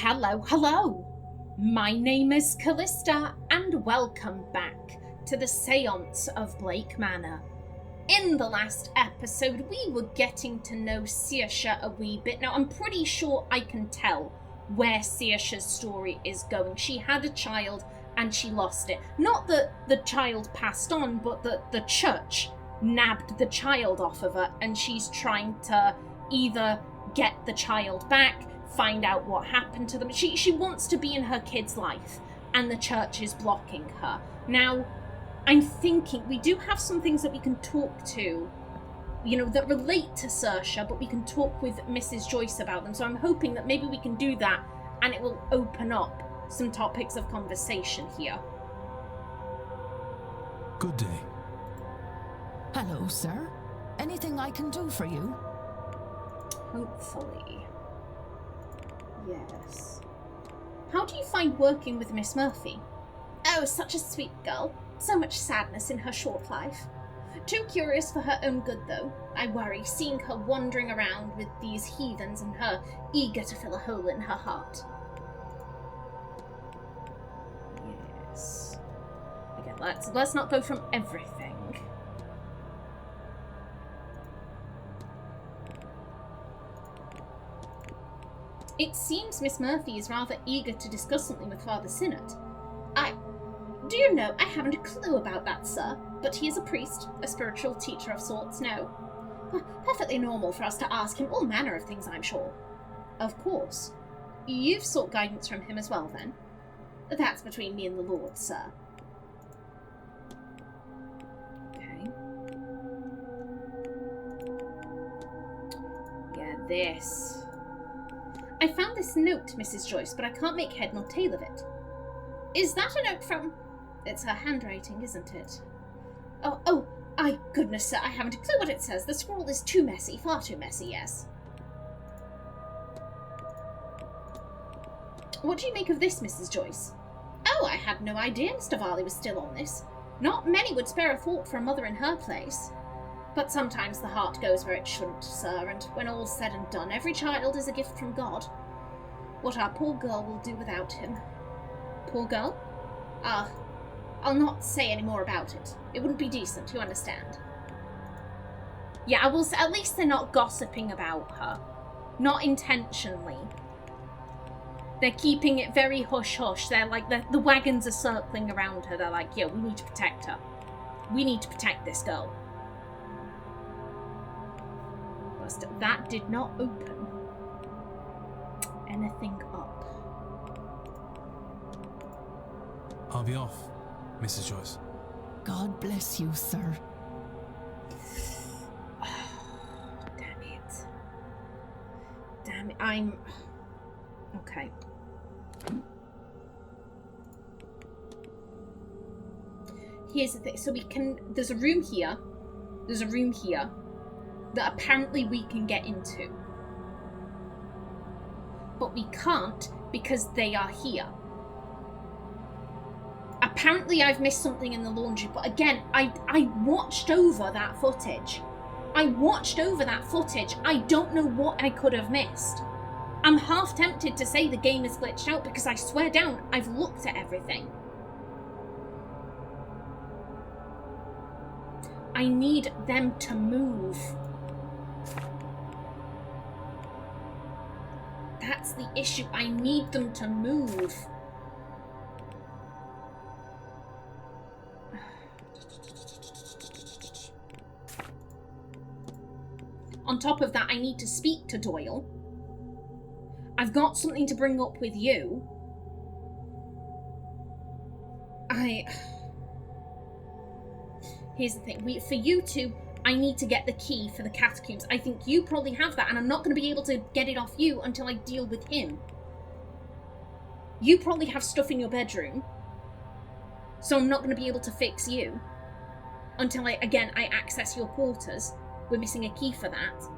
Hello, hello! My name is Callista, and welcome back to the Séance of Blake Manor. In the last episode, we were getting to know Saoirse a wee bit. Now, I'm pretty sure I can tell where Saoirse's story is going. She had a child, and she lost it. Not that the child passed on, but that the church nabbed the child off of her, and she's trying to either get the child back, find out what happened to them. She wants to be in her kid's life, and the church is blocking her. Now, I'm thinking we do have some things that we can talk to, that relate to Saoirse, but we can talk with Mrs. Joyce about them. So I'm hoping that maybe we can do that, and it will open up some topics of conversation here. Good day. Hello, sir. Anything I can do for you? Hopefully. Yes. How do you find working with Miss Murphy? Oh, such a sweet girl. So much sadness in her short life. Too curious for her own good, though. I worry, seeing her wandering around with these heathens and her eager to fill a hole in her heart. Yes. Again, let's not go from everything. It seems Miss Murphy is rather eager to discuss something with Father Sinnott. Do you know, I haven't a clue about that, sir, but he is a priest, a spiritual teacher of sorts, no. Perfectly normal for us to ask him all manner of things, I'm sure. Of course. You've sought guidance from him as well, then? That's between me and the Lord, sir. Okay. Yeah, this. I found this note, Mrs. Joyce, but I can't make head nor tail of it. Is that a note from... It's her handwriting, isn't it? Oh, goodness, sir, I haven't a clue what it says. The scrawl is too messy, far too messy, yes. What do you make of this, Mrs. Joyce? Oh, I had no idea Mr. Varley was still on this. Not many would spare a thought for a mother in her place. But sometimes the heart goes where it shouldn't, sir, and when all's said and done, every child is a gift from God. What our poor girl will do without him. Poor girl? I'll not say any more about it. It wouldn't be decent, you understand. Yeah, I will say, at least they're not gossiping about her. Not intentionally. They're keeping it very hush-hush. They're like, the wagons are circling around her. They're like, yeah, we need to protect her. We need to protect this girl. But that did not open anything up. I'll be off, Mrs. Joyce. God bless you, sir. Damn it. Damn it. I'm... Okay. Here's the thing. So we can... There's a room here. There's a room here that apparently we can get into. But we can't because they are here. Apparently I've missed something in the laundry, but again, I watched over that footage. I don't know what I could have missed. I'm half tempted to say the game is glitched out because I swear down, I've looked at everything. I need them to move. That's the issue. I need them to move. On top of that, I need to speak to Doyle. I've got something to bring up with you. Here's the thing. For you two, I need to get the key for the catacombs. I think you probably have that, and I'm not going to be able to get it off you until I deal with him. You probably have stuff in your bedroom, so I'm not going to be able to fix you until I access your quarters. We're missing a key for that.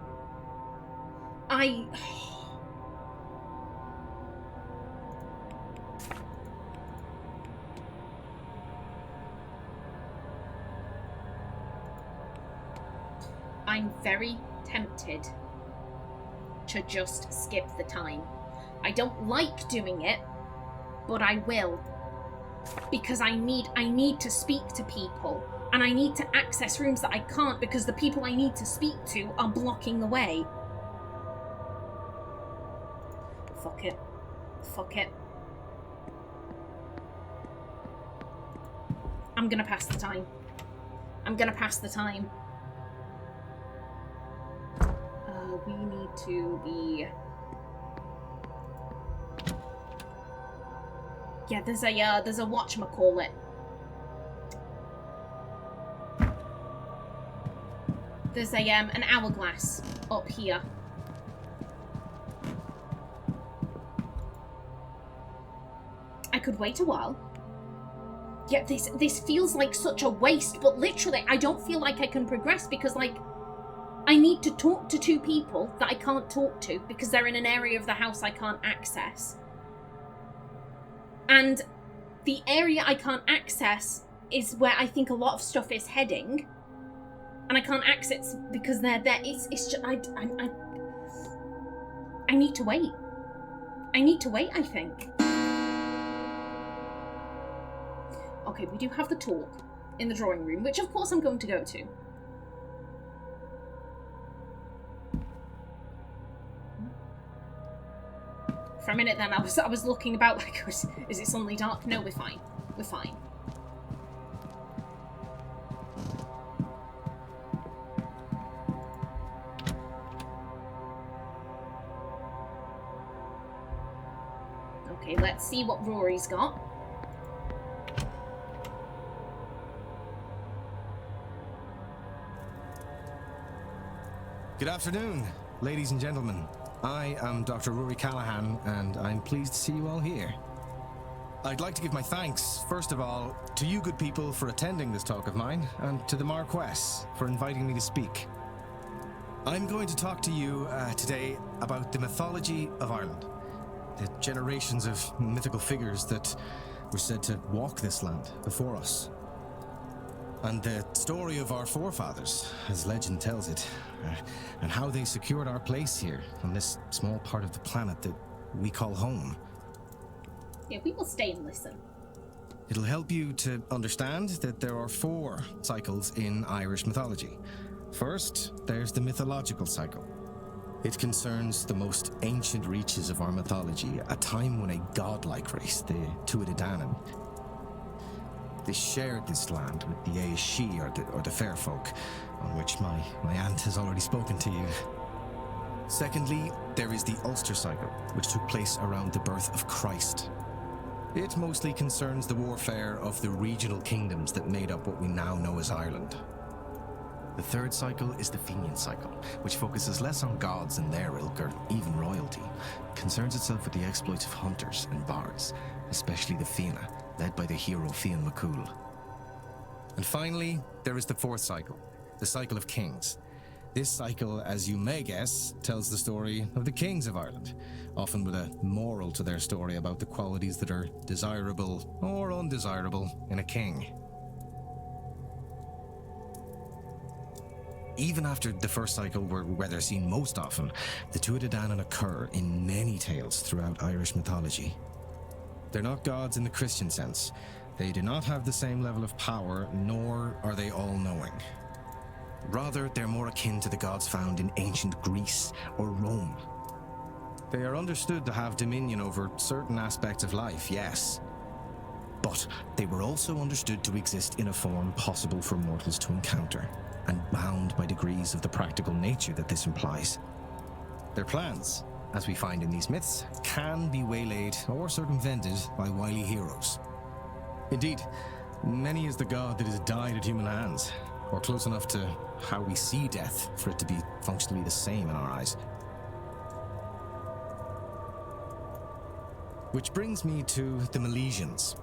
I'm very tempted to just skip the time. I don't like doing it, but I will. Because I need to speak to people, and I need to access rooms that I can't because the people I need to speak to are blocking the way. Fuck it. Fuck it. I'm gonna pass the time. I'm gonna pass the time. We need to be... Yeah, there's a whatchamacallit. There's an hourglass up here. I could wait a while. Yeah, this feels like such a waste, but literally, I don't feel like I can progress because, like, I need to talk to two people that I can't talk to because they're in an area of the house I can't access. And the area I can't access is where I think a lot of stuff is heading. And I can't access because they're there. It's just, I need to wait. I need to wait, I think. Okay, we do have the talk in the drawing room, which of course I'm going to go to. For a minute then, I was looking about like, is it suddenly dark? No, we're fine. We're fine. Okay, let's see what Ruari's got. Good afternoon, ladies and gentlemen. I am Dr. Ruari Callahan, and I'm pleased to see you all here. I'd like to give my thanks, first of all, to you good people for attending this talk of mine, and to the Marquess for inviting me to speak. I'm going to talk to you today about the mythology of Ireland, the generations of mythical figures that were said to walk this land before us, and the story of our forefathers, as legend tells it, and how they secured our place here on this small part of the planet that we call home. Yeah, we will stay and listen. It'll help you to understand that there are 4 cycles in Irish mythology. First, there's the mythological cycle. It concerns the most ancient reaches of our mythology, a time when a godlike race, the Tuatha Dé Danann, they shared this land with the Aes or the fair folk, on which my aunt has already spoken to you. Secondly, there is the Ulster cycle, which took place around the birth of Christ. It mostly concerns the warfare of the regional kingdoms that made up what we now know as Ireland. The third cycle is the Fenian cycle, which focuses less on gods and their ilk or even royalty. It concerns itself with the exploits of hunters and bards, especially the Fianna, led by the hero Fionn McCool. And finally, there is the fourth cycle, the cycle of kings. This cycle, as you may guess, tells the story of the kings of Ireland, often with a moral to their story about the qualities that are desirable or undesirable in a king. Even after the first cycle, where they're seen most often, the Tuatha Dé Danann occur in many tales throughout Irish mythology. They're not gods in the Christian sense. They do not have the same level of power, nor are they all-knowing. Rather, they're more akin to the gods found in ancient Greece or Rome. They are understood to have dominion over certain aspects of life, yes. But they were also understood to exist in a form possible for mortals to encounter, and bound by degrees of the practical nature that this implies. Their plans, as we find in these myths, can be waylaid or circumvented by wily heroes. Indeed, many is the god that has died at human hands, or close enough to how we see death for it to be functionally the same in our eyes. Which brings me to the Milesians.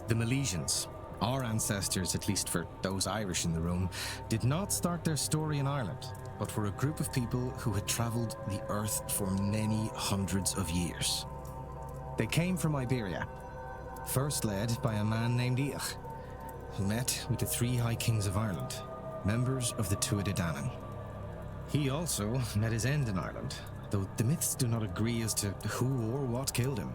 The Milesians, our ancestors, at least for those Irish in the room, did not start their story in Ireland, but were a group of people who had travelled the earth for many hundreds of years. They came from Iberia, first led by a man named Each, who met with the 3 High Kings of Ireland, members of the Tuatha Dé Danann. He also met his end in Ireland, though the myths do not agree as to who or what killed him.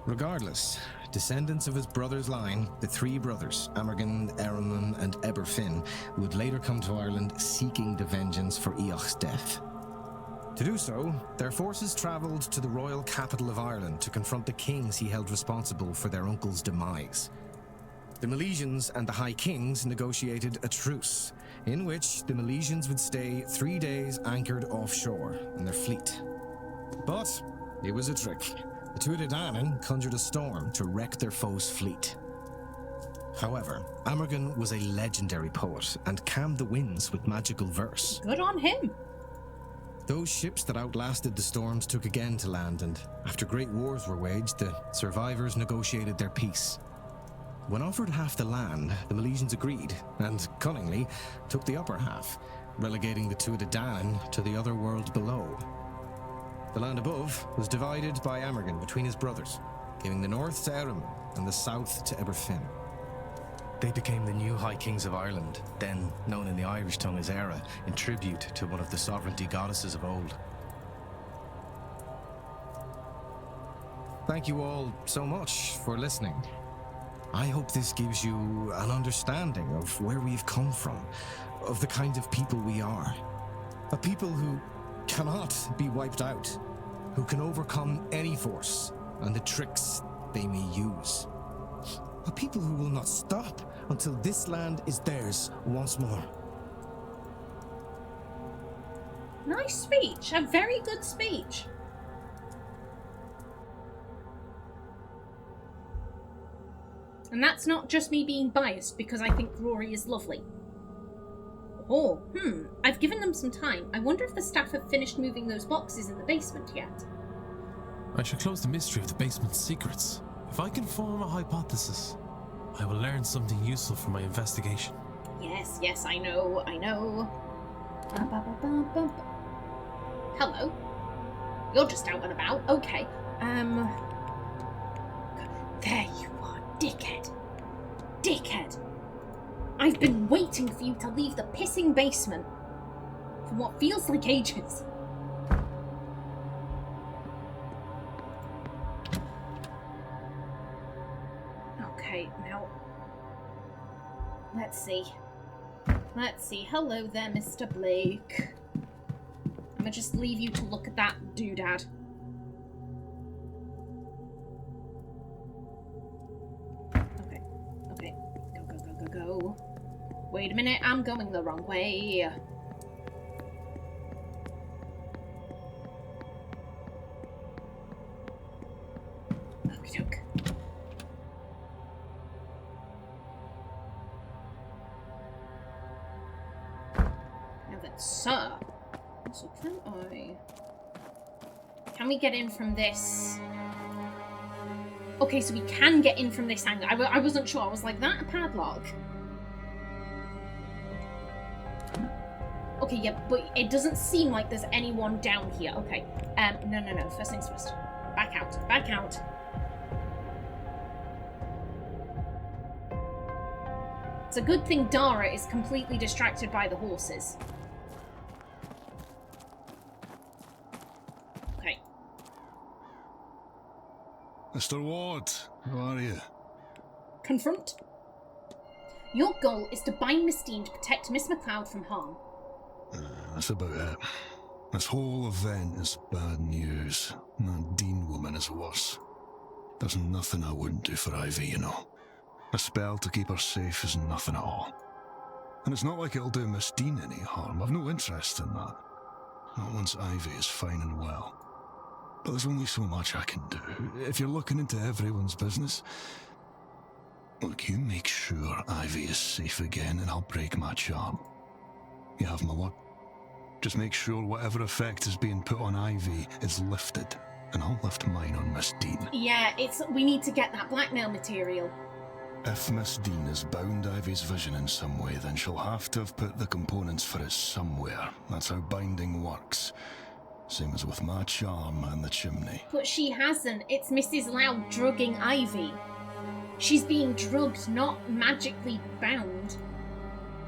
Regardless, descendants of his brother's line, the three brothers, Amergin, Eramon, and Eberfin, would later come to Ireland seeking the vengeance for Eoch's death. To do so, their forces travelled to the royal capital of Ireland to confront the kings he held responsible for their uncle's demise. The Milesians and the High Kings negotiated a truce, in which the Milesians would stay 3 days anchored offshore in their fleet. But it was a trick. The Tuatha Dé Danann conjured a storm to wreck their foe's fleet. However, Amergin was a legendary poet and calmed the winds with magical verse. Good on him. Those ships that outlasted the storms took again to land, and after great wars were waged, the survivors negotiated their peace. When offered half the land, the Milesians agreed, and cunningly took the upper half, relegating the Tuatha Dé Danann to the other world below. The land above was divided by Amergin between his brothers, giving the north to Eramon and the south to Eberfin. They became the new High Kings of Ireland, then known in the Irish tongue as Era, in tribute to one of the sovereignty goddesses of old. Thank you all so much for listening. I hope this gives you an understanding of where we've come from, of the kind of people we are. A people who cannot be wiped out, who can overcome any force and the tricks they may use. A people who will not stop until this land is theirs once more. Nice speech. A very good speech. And that's not just me being biased because I think Ruari is lovely. Oh, I've given them some time. I wonder if the staff have finished moving those boxes in the basement yet. I shall close the mystery of the basement's secrets. If I can form a hypothesis, I will learn something useful from my investigation. Yes, I know. Hello. You're just out and about. Okay. There you are, dickhead. I've been waiting for you to leave the pissing basement for what feels like ages. Okay, now... Let's see. Hello there, Mr. Blake. I'm gonna just leave you to look at that doodad. Okay. Go. Wait a minute, I'm going the wrong way. Okey-doke. Now then, sir. So can we get in from this? Okay, so we can get in from this angle. I wasn't sure. I was like, that a padlock? Okay, yeah, but it doesn't seem like there's anyone down here. Okay. No. First things first. Back out. It's a good thing Dara is completely distracted by the horses. Okay. Mr. Ward, how are you? Confront. Your goal is to bind Miss Dean to protect Miss MacLeod from harm. That's about it. This whole event is bad news. That Dean woman is worse. There's nothing I wouldn't do for Ivy, you know. A spell to keep her safe is nothing at all. And it's not like it'll do Miss Dean any harm. I've no interest in that. Not once Ivy is fine and well. But there's only so much I can do. If you're looking into everyone's business, look, you make sure Ivy is safe again and I'll break my charm. You have my word. Just make sure whatever effect is being put on Ivy is lifted, and I'll lift mine on Miss Dean. Yeah, we need to get that blackmail material. If Miss Dean has bound Ivy's vision in some way, then she'll have to have put the components for it somewhere. That's how binding works. Same as with my charm and the chimney. But she hasn't. It's Mrs. Loud drugging Ivy. She's being drugged, not magically bound.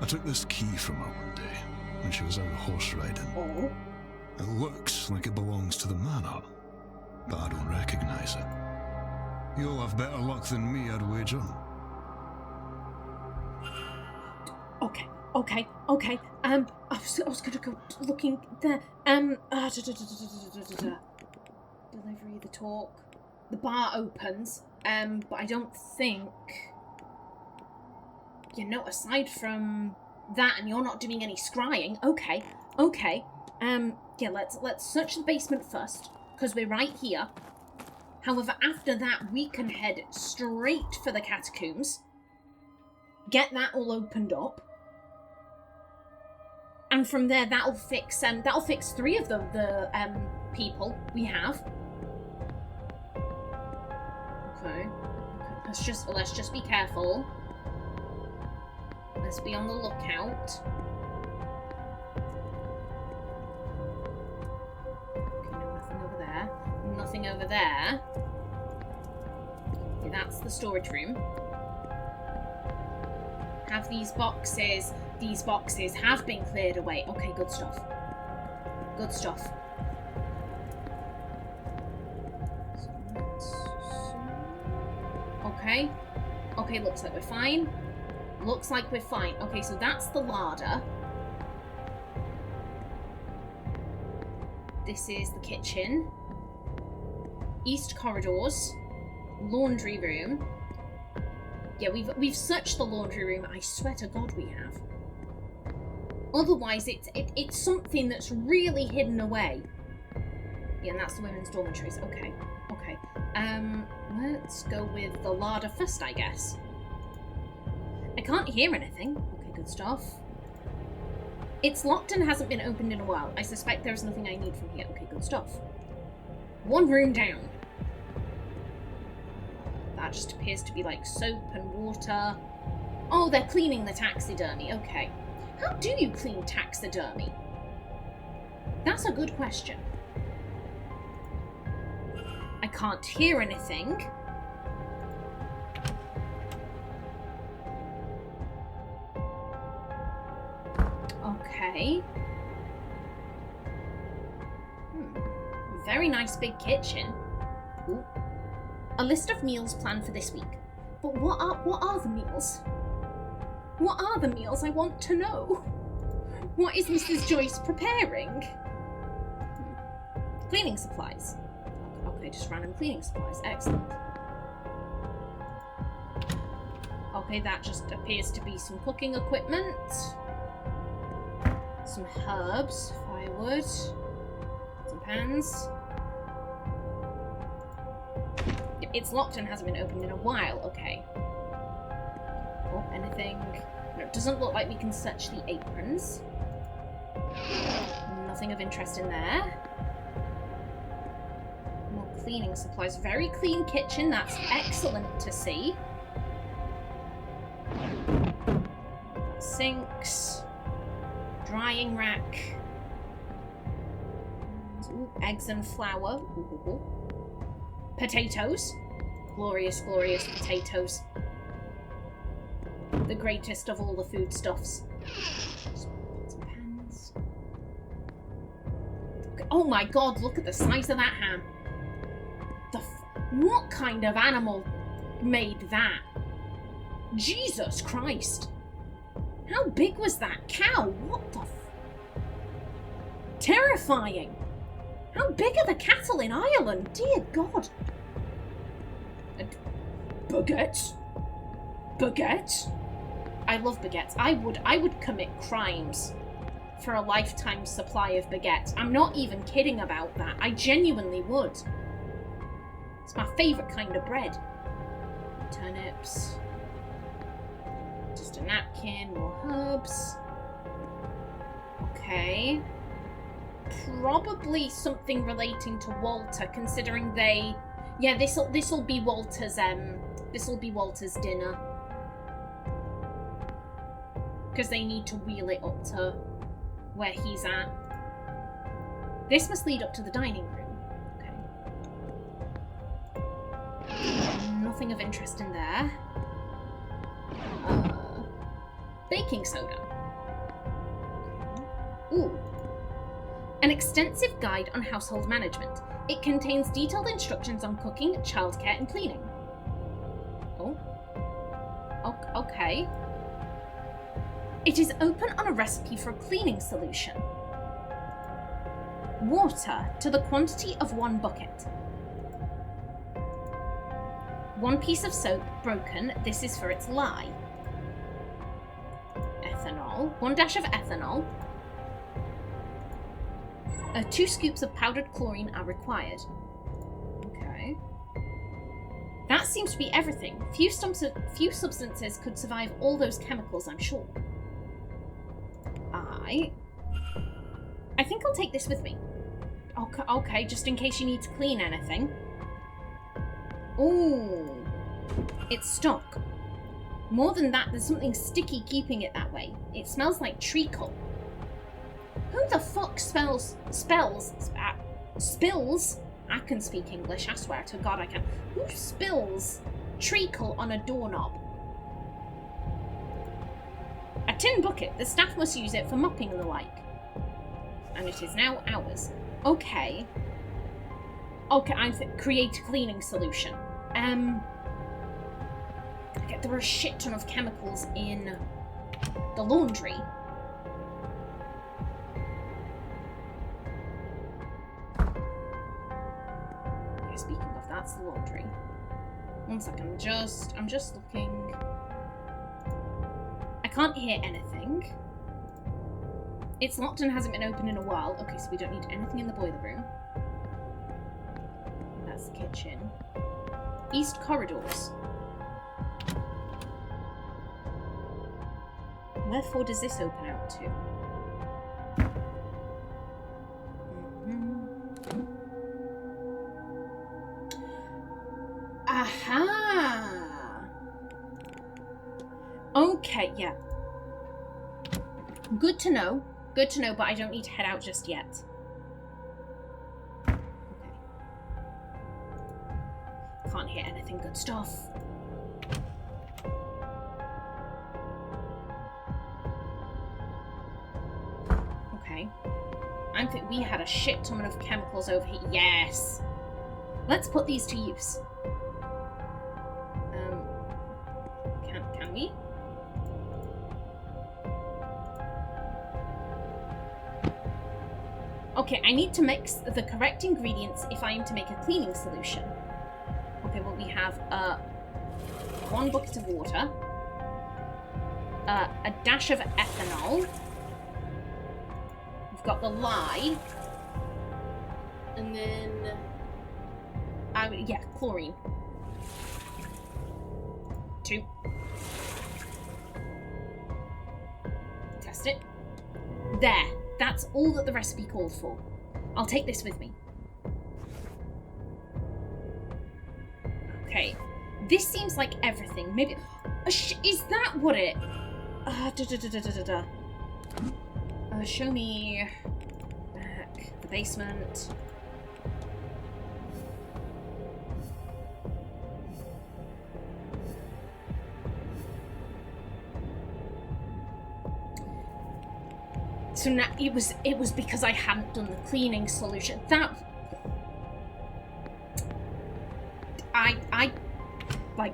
I took this key from her one day, when she was out horse riding. Oh? It looks like it belongs to the manor, but I don't recognize it. You'll have better luck than me, I'd wager. Okay. I was gonna go looking there. Delivery, the talk. The bar opens, but I don't think... aside from that, and you're not doing any scrying. Okay. Yeah, let's search the basement first, because we're right here. However, after that, we can head straight for the catacombs. Get that all opened up. And from there, that'll fix 3 of the people we have. Okay. Let's just be careful. Let's be on the lookout. Okay, no, nothing over there. Nothing over there. Okay, that's the storage room. Have these boxes. These boxes have been cleared away. Okay, good stuff. Good stuff. Okay. Okay, looks like we're fine. Looks like we're fine. Okay, so that's the larder. This is the kitchen. East corridors. Laundry room. Yeah, we've searched the laundry room. I swear to God we have. Otherwise, it's something that's really hidden away. Yeah, and that's the women's dormitories. Okay. Let's go with the larder first, I guess. I can't hear anything. Okay, good stuff. It's locked and hasn't been opened in a while. I suspect there's nothing I need from here. Okay, good stuff. 1 room down. That just appears to be like soap and water. Oh, they're cleaning the taxidermy. Okay. How do you clean taxidermy? That's a good question. I can't hear anything. Okay. Very nice big kitchen. Ooh. A list of meals planned for this week. But what are the meals? What are the meals? I want to know. What is Mrs. Joyce preparing? Cleaning supplies. Okay, just random cleaning supplies. Excellent. Okay, that just appears to be some cooking equipment. Some herbs, firewood, some pans. It's locked and hasn't been opened in a while. Okay. Oh, anything? No, it doesn't look like we can search the aprons. Nothing of interest in there. More cleaning supplies. Very clean kitchen. That's excellent to see. Sinks. Drying rack. Ooh, eggs and flour. Ooh. Potatoes. Glorious, glorious potatoes. The greatest of all the foodstuffs. Some pans. Oh my God, look at the size of that ham. What kind of animal made that? Jesus Christ. How big was that cow? What the terrifying. How big are the cattle in Ireland? Dear God. And baguettes. Baguettes? I love baguettes. I would commit crimes for a lifetime supply of baguettes. I'm not even kidding about that. I genuinely would. It's my favourite kind of bread. Turnips. Just a napkin, more herbs. Okay. Probably something relating to Walter, considering they... Yeah, this'll be Walter's dinner. Because they need to wheel it up to where he's at. This must lead up to the dining room. Okay. Nothing of interest in there. Baking soda. Ooh. An extensive guide on household management. It contains detailed instructions on cooking, childcare, and cleaning. Oh. Okay. It is open on a recipe for a cleaning solution. Water to the quantity of 1 bucket. 1 piece of soap broken. This is for its lye. Ethanol. 1 dash of ethanol. 2 scoops of powdered chlorine are required. Okay. That seems to be everything. Few substances could survive all those chemicals, I'm sure. I think I'll take this with me. Okay, just in case you need to clean anything. Ooh. It's stock. More than that, there's something sticky keeping it that way. It smells like treacle. Who the fuck spills? I can speak English, I swear to God I can. Who spills treacle on a doorknob? A tin bucket. The staff must use it for mopping and the like. And it is now ours. Okay. Okay, create a cleaning solution. Okay, there are a shit ton of chemicals in the laundry. Okay, speaking of, that's the laundry. 1 second, I'm just looking. I can't hear anything. It's locked and hasn't been opened in a while. Okay, so we don't need anything in the boiler room. That's the kitchen. East corridors. Wherefore does this open out to? Aha! Okay, yeah. Good to know. Good to know, but I don't need to head out just yet. Okay. Can't hear anything. Good stuff. Okay. I think we had a shit ton of chemicals over here. Yes! Let's put these to use. Can we? Okay, I need to mix the correct ingredients if I am to make a cleaning solution. Okay, well, we have 1 bucket of water, a dash of ethanol, we've got the lye, and then, yeah, chlorine. 2. Test it. There. That's all that the recipe called for. I'll take this with me. Okay. This seems like everything. Maybe... is that what it... show me... back. The basement. So now it was because I hadn't done the cleaning solution. That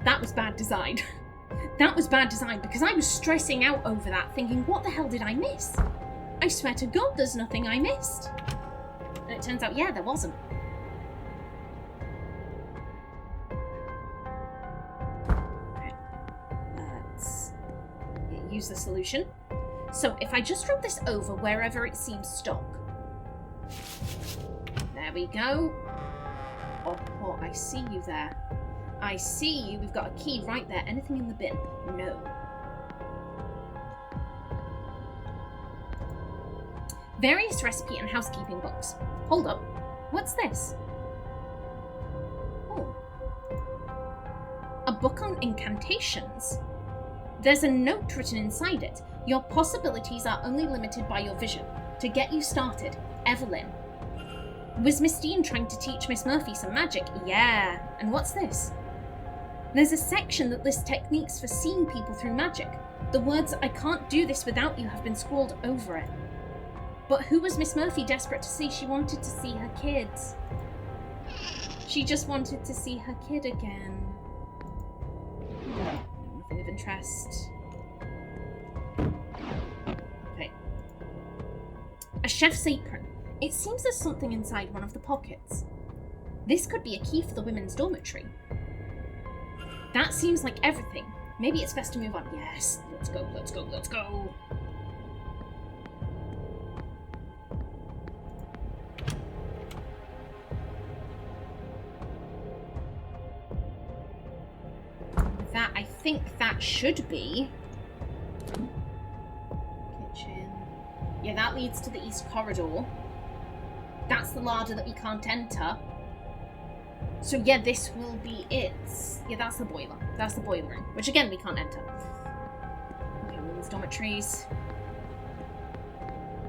that was bad design. That was bad design because I was stressing out over that, thinking, what the hell did I miss? I swear to God, there's nothing I missed. And it turns out, yeah, there wasn't. Okay. Let's use the solution. So, if I just rub this over wherever it seems stock. There we go. Oh, I see you there. I see you. We've got a key right there. Anything in the bin? No. Various recipe and housekeeping books. Hold up. What's this? Oh. A book on incantations. There's a note written inside it. Your possibilities are only limited by your vision. To get you started, Evelyn. Was Miss Dean trying to teach Miss Murphy some magic? Yeah. And what's this? There's a section that lists techniques for seeing people through magic. The words, "I can't do this without you," have been scrawled over it. But who was Miss Murphy desperate to see? She wanted to see her kids. She just wanted to see her kid again. Nothing of interest. Okay. A chef's apron. It seems there's something inside one of the pockets. This could be a key for the women's dormitory. That seems like everything. Maybe it's best to move on. Yes, let's go, let's go, let's go. That, I think that should be... kitchen. Yeah, that leads to the east corridor. That's the larder that we can't enter. So yeah, this will be it. Yeah, that's the boiler. That's the boiler room, which again, we can't enter. Okay, women's dormitories.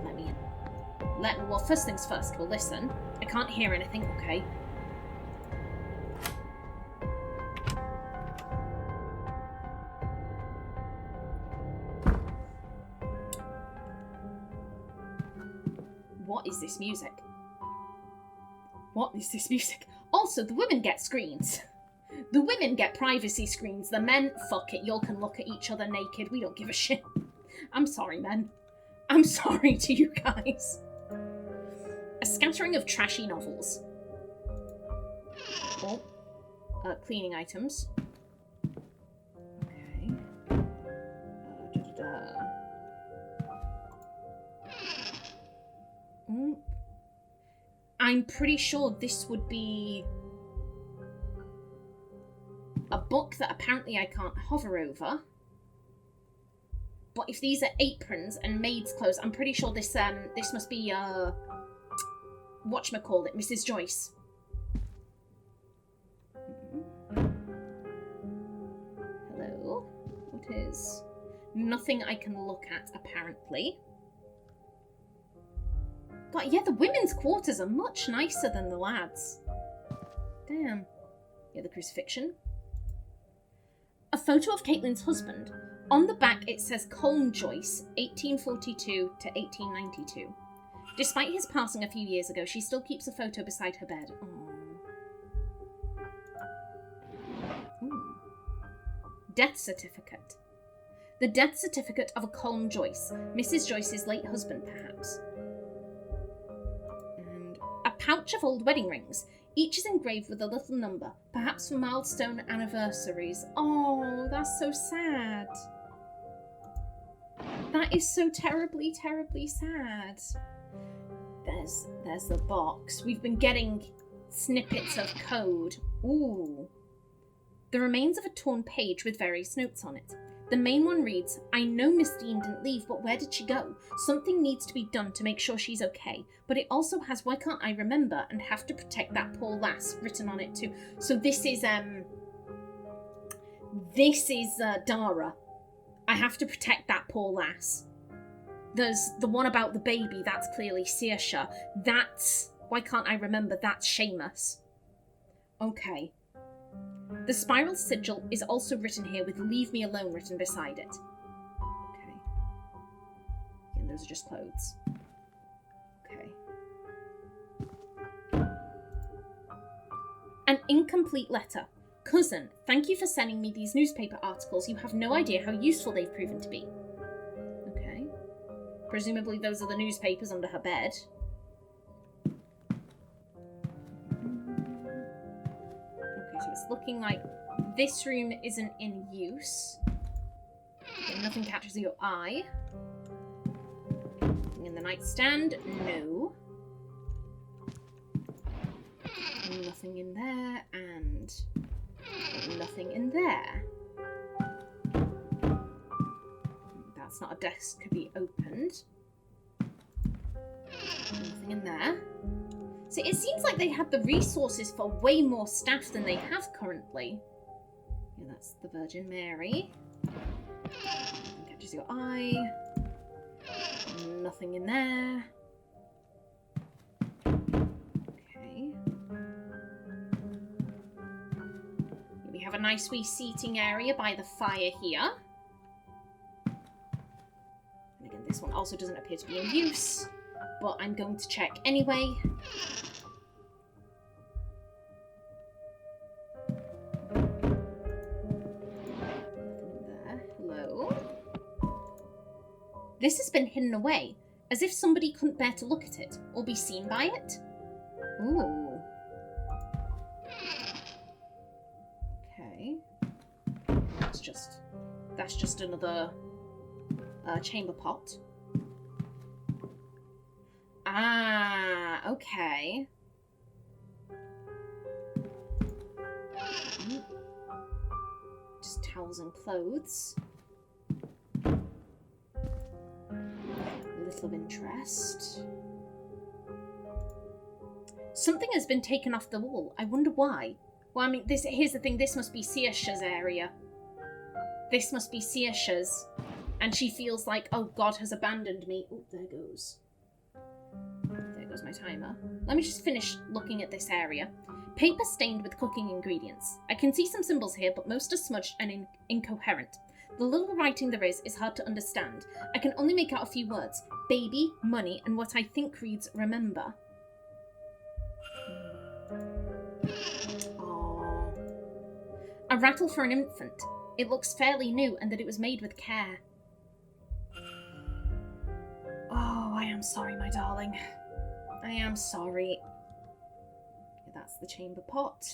Let me in. Well, first things first, we'll listen. I can't hear anything, okay. What is this music? What is this music? Also, the women get screens. The women get privacy screens. The men, fuck it, y'all can look at each other naked. We don't give a shit. I'm sorry, men. I'm sorry to you guys. A scattering of trashy novels. Oh. Cleaning items. Okay. I'm pretty sure this would be a book that apparently I can't hover over. But if these are aprons and maid's clothes, I'm pretty sure this must be whatchamacallit, Mrs. Joyce. Hello. What is? Nothing I can look at, apparently. God, yeah, the women's quarters are much nicer than the lads. Damn. Yeah, the crucifixion. A photo of Caitlin's husband. On the back, it says Colm Joyce, 1842 to 1892. Despite his passing a few years ago, she still keeps a photo beside her bed. Death certificate. The death certificate of a Colm Joyce, Mrs. Joyce's late husband, perhaps. And a pouch of old wedding rings. Each is engraved with a little number, perhaps for milestone anniversaries. Oh, that's so sad. That is so terribly, terribly sad. There's the box. We've been getting snippets of code. Ooh. The remains of a torn page with various notes on it. The main one reads, I know Miss Dean didn't leave, but where did she go? Something needs to be done to make sure she's okay. But it also has, why can't I remember and have to protect that poor lass written on it too. So this is Dara. I have to protect that poor lass. There's the one about the baby, that's clearly Saoirse. That's, why can't I remember, that's Seamus. Okay. The spiral sigil is also written here with Leave Me Alone written beside it. Okay. And those are just clothes. Okay. An incomplete letter. Cousin, thank you for sending me these newspaper articles. You have no idea how useful they've proven to be. Okay. Presumably those are the newspapers under her bed. So it's looking like this room isn't in use. Okay, nothing catches your eye. Nothing in the nightstand? No. Nothing in there, and nothing in there. That's not a desk to be opened. Nothing in there. So it seems like they had the resources for way more staff than they have currently. Yeah, that's the Virgin Mary. Catches your eye. Nothing in there. Okay. We have a nice wee seating area by the fire here. And again, this one also doesn't appear to be in use. but I'm going to check anyway. There. Hello. This has been hidden away, as if somebody couldn't bear to look at it or be seen by it. Ooh. Okay. That's just another chamber pot. Ah, okay. Just towels and clothes. Little of interest. Something has been taken off the wall. I wonder why. Well, I mean, here's the thing. This must be Saoirse's area. This must be Saoirse's. And she feels like, oh, God has abandoned me. Oh, there goes. There goes my timer. Let me just finish looking at this area. Paper stained with cooking ingredients. I can see some symbols here, but most are smudged and incoherent. The little writing there is hard to understand. I can only make out a few words. Baby, money, and what I think reads remember. Aww. A rattle for an infant. It looks fairly new and that it was made with care. Oh, I am sorry, my darling. I am sorry. That's the chamber pot.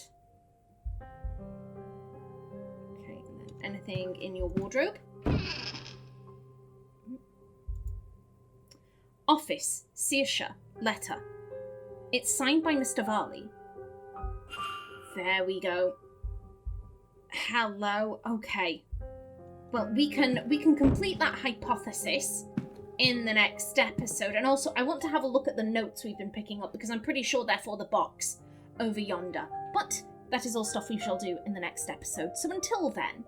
Okay, and then anything in your wardrobe? Office, Saoirse, letter. It's signed by Mr. Varley. There we go. Hello. Okay. Well, we can complete that hypothesis in the next episode. And also, I want to have a look at the notes we've been picking up, because I'm pretty sure they're for the box over yonder. But that is all stuff we shall do in the next episode. So until then,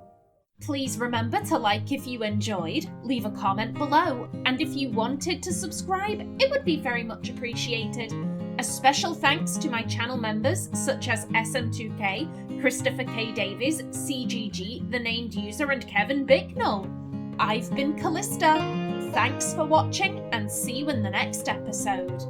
please remember to like if you enjoyed, leave a comment below, and if you wanted to subscribe, it would be very much appreciated. A special thanks to my channel members such as SM2K, Christopher K. Davies, CGG, The Named User, and Kevin Bignall. I've been Kallista. Thanks for watching, and see you in the next episode.